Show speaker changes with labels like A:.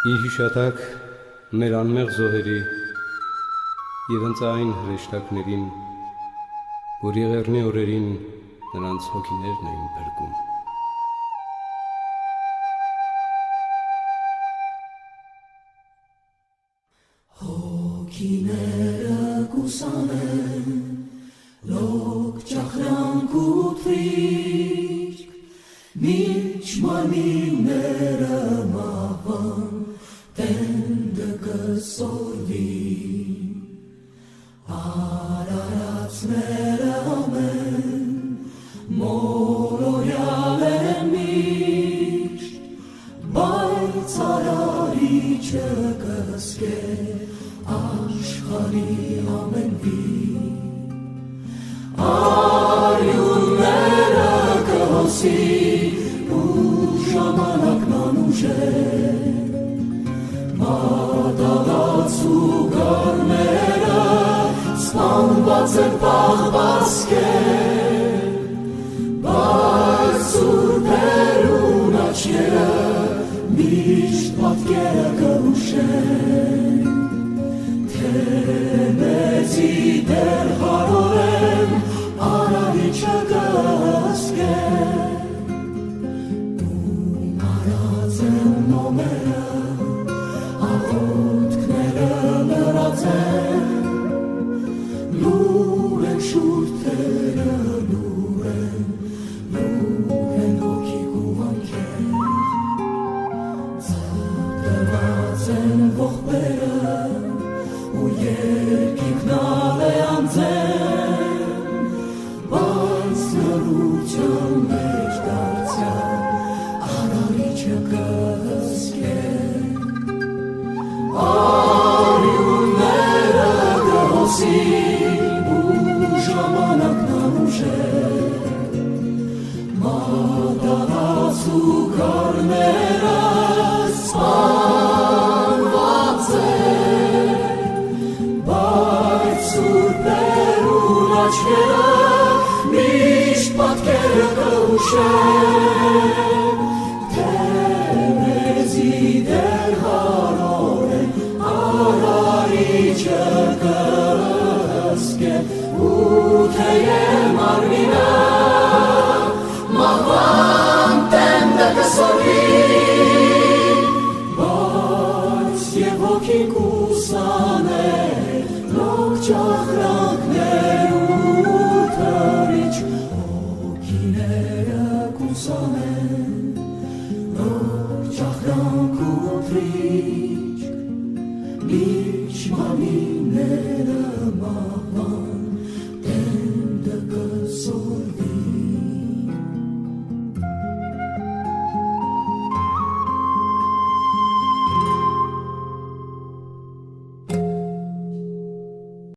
A: Ի հիշատակ մեր անմեղ զոհերի և հենց այն հրեշտակներին, որ եղեռնի օրերին նրանց հոգիներն էին փրկում։
B: Հոգիները կուսանեն, լոկ ճախրանք ու թրիչք, մինչ մարմինները մահվան, տենդը կսորվին, արարածները ամեն, մոլորյալ են միշտ, բայց արարիչը կհսկե աշխարհի ամեն վին, արյունները կհոսի ու ժամանակն անուժեր, մատաղած ու գարները սպանված են պահպասկեր, բայց սուրբերուն աչքերը միշտ պատկերը կհուշեն, թե մեզի դեռ հարորեն արարիչը կհսկեն, ու մարած են նոմերը, աղոթքները լրած են, լուր են շուրթերը, լուր են հոգիք ու վանքեր, ծրտված են ողբերը, ու երկինքն ալեանց են, բայց նորության մեջ դարձյալ արարիչը կհսկեն, արյունները կհոսին ու ժամանակն անուժեր, մատաղած ու գարները սպանված են, բայց սուրբերուն աչքերը միշտ պատկերը կհուշեն, թե մեզի դեռ հարոր են արարիչը կհսկե, ու թեև մարմինը մահվան տենդը կսորվի, բայց և հոգին կուսաներ, լոկ ճախրանքներ ու թրիչ, հոգիները կուսանեն, լոկ ճախրանք ու թրիչ, մինչ մարմին